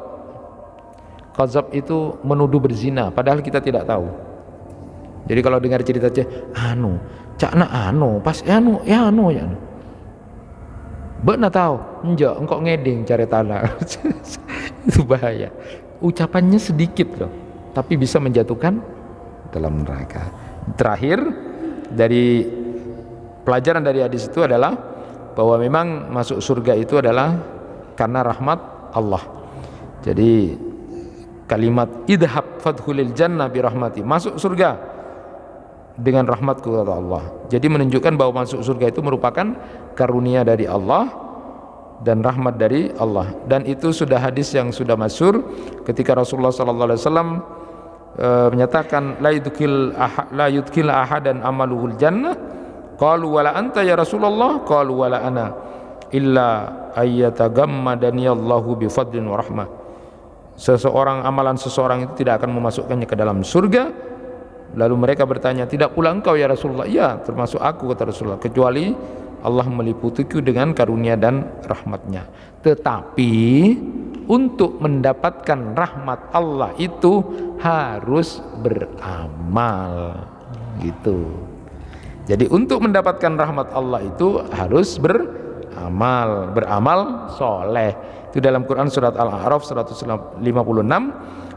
Qadzab itu menuduh berzina, padahal kita tidak tahu. Jadi kalau dengar cerita cakna pas ya. Benar tahu, enggak, engkau ngeding cari tanah. Itu bahaya. Ucapannya sedikit loh, tapi bisa menjatuhkan dalam neraka. Terakhir dari pelajaran dari hadis itu adalah bahwa memang masuk surga itu adalah karena rahmat Allah. Jadi kalimat idhab fadkhulil jannah bi rahmati, masuk surga dengan rahmatku kata Allah. Jadi menunjukkan bahwa masuk surga itu merupakan karunia dari Allah dan rahmat dari Allah. Dan itu sudah hadis yang sudah masyhur ketika Rasulullah sallallahu alaihi wasallam menyatakan la yudkhil ahadan amaluhul jannah, qalu wala anta ya Rasulullah, qalu wala ana illa ayyatagammadani Allahu bi fadlin wa rahmah. Amalan seseorang itu tidak akan memasukkannya ke dalam surga. Lalu mereka bertanya, tidak pula engkau ya Rasulullah? Ya, termasuk aku kata Rasulullah, kecuali Allah meliputiku dengan karunia dan rahmatnya. Tetapi untuk mendapatkan rahmat Allah itu harus beramal, gitu. Jadi untuk mendapatkan rahmat Allah itu harus beramal soleh. Itu dalam Quran surat Al-A'raf 156,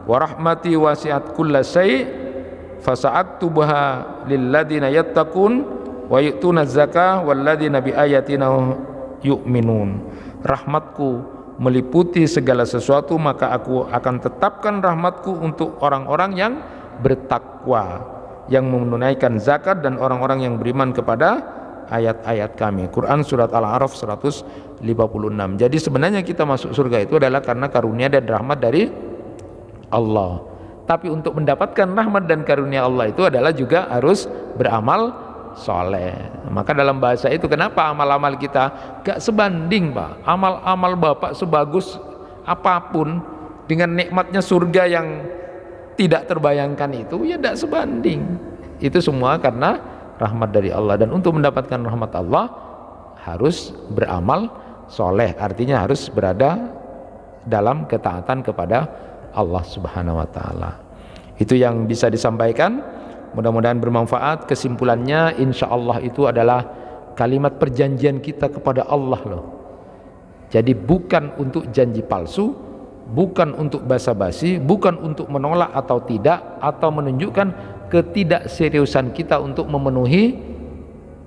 wa rahmati wasi'at kulla syai' fasa'aktubuha lilladina yattaqun wa yu'tuna zakah walladina bi ayatina yu'minun. Rahmatku meliputi segala sesuatu, maka aku akan tetapkan rahmatku untuk orang-orang yang bertakwa, yang menunaikan zakat, dan orang-orang yang beriman kepada ayat-ayat kami. Quran surat Al-A'raf 156. Jadi sebenarnya kita masuk surga itu adalah karena karunia dan rahmat dari Allah. Tapi untuk mendapatkan rahmat dan karunia Allah itu adalah juga harus beramal soleh. Maka dalam bahasa itu, kenapa amal-amal kita gak sebanding Pak? Amal-amal Bapak sebagus apapun dengan nikmatnya surga yang tidak terbayangkan itu, ya gak sebanding. Itu semua karena rahmat dari Allah. Dan untuk mendapatkan rahmat Allah harus beramal soleh, artinya harus berada dalam ketaatan kepada Allah Subhanahu wa taala. Itu yang bisa disampaikan, mudah-mudahan bermanfaat. Kesimpulannya insya Allah itu adalah kalimat perjanjian kita kepada Allah loh. Jadi bukan untuk janji palsu, bukan untuk basa-basi, bukan untuk menolak atau tidak, atau menunjukkan ketidakseriusan kita untuk memenuhi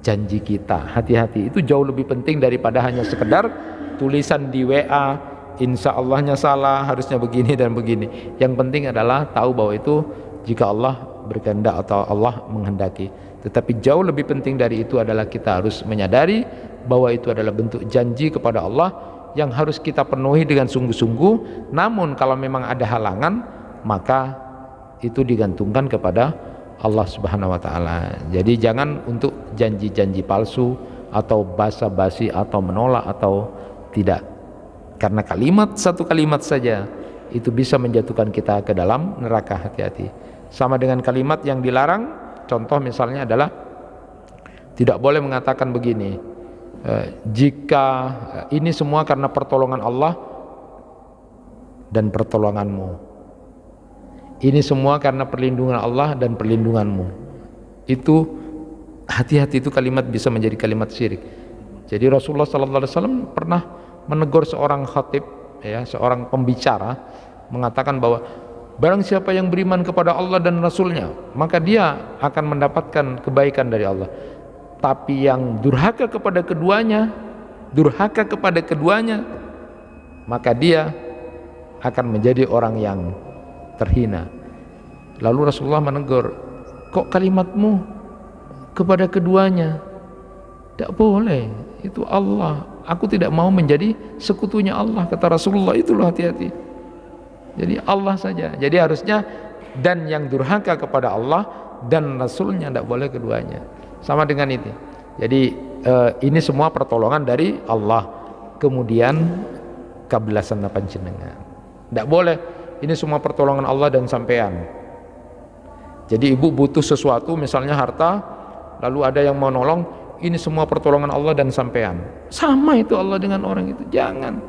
janji kita. Hati-hati, itu jauh lebih penting daripada hanya sekedar tulisan di WA, insya Allahnya salah, harusnya begini dan begini. Yang penting adalah tahu bahwa itu jika Allah berkehendak atau Allah menghendaki. Tetapi jauh lebih penting dari itu adalah kita harus menyadari bahwa itu adalah bentuk janji kepada Allah yang harus kita penuhi dengan sungguh-sungguh. Namun kalau memang ada halangan, maka itu digantungkan kepada Allah Subhanahu wa taala. Jadi jangan untuk janji-janji palsu atau basa-basi atau menolak atau tidak. Karena satu kalimat saja itu bisa menjatuhkan kita ke dalam neraka. Hati-hati. Sama dengan kalimat yang dilarang, contoh misalnya adalah tidak boleh mengatakan begini, jika ini semua karena pertolongan Allah dan pertolonganmu. Ini semua karena perlindungan Allah dan perlindunganmu. Itu hati-hati, itu kalimat bisa menjadi kalimat syirik. Jadi Rasulullah sallallahu alaihi wasallam pernah menegur seorang khatib, ya, seorang pembicara, mengatakan bahwa barang siapa yang beriman kepada Allah dan Rasulnya, maka dia akan mendapatkan kebaikan dari Allah. Tapi yang durhaka kepada keduanya, maka dia akan menjadi orang yang terhina. Lalu Rasulullah menegur, kok kalimatmu kepada keduanya? Tidak boleh, itu Allah. Aku tidak mau menjadi sekutunya Allah, kata Rasulullah. Itulah, hati-hati. Jadi Allah saja. Jadi harusnya dan yang durhaka kepada Allah dan Rasulnya, tidak boleh keduanya. Sama dengan itu. Jadi ini semua pertolongan dari Allah. Kemudian kabelasan panjenengan. Tidak boleh. Ini semua pertolongan Allah dan sampean. Jadi ibu butuh sesuatu, misalnya harta, lalu ada yang mau nolong, ini semua pertolongan Allah dan sampean. Sama itu Allah dengan orang itu. Jangan.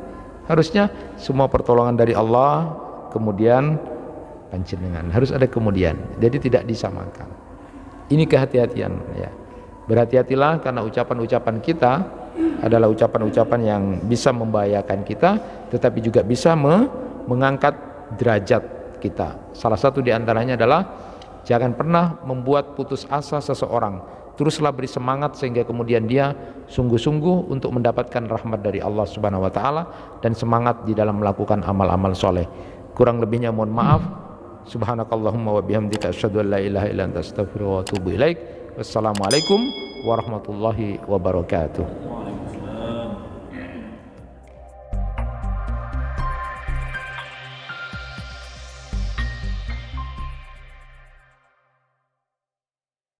Harusnya semua pertolongan dari Allah, kemudian panjenengan. Harus ada kemudian. Jadi tidak disamakan. Ini kehati-hatian, ya. Berhati-hatilah karena ucapan-ucapan kita adalah ucapan-ucapan yang bisa membahayakan kita, tetapi juga bisa mengangkat derajat kita. Salah satu di antaranya adalah jangan pernah membuat putus asa seseorang. Teruslah beri semangat sehingga kemudian dia sungguh-sungguh untuk mendapatkan rahmat dari Allah Subhanahu wa taala dan semangat di dalam melakukan amal-amal soleh. Kurang lebihnya mohon maaf. Subhanakallahumma wa bihamdika asyhadu an la ilaha illa anta astaghfiruka wa atubu ilaik. Wassalamualaikum warahmatullahi wabarakatuh.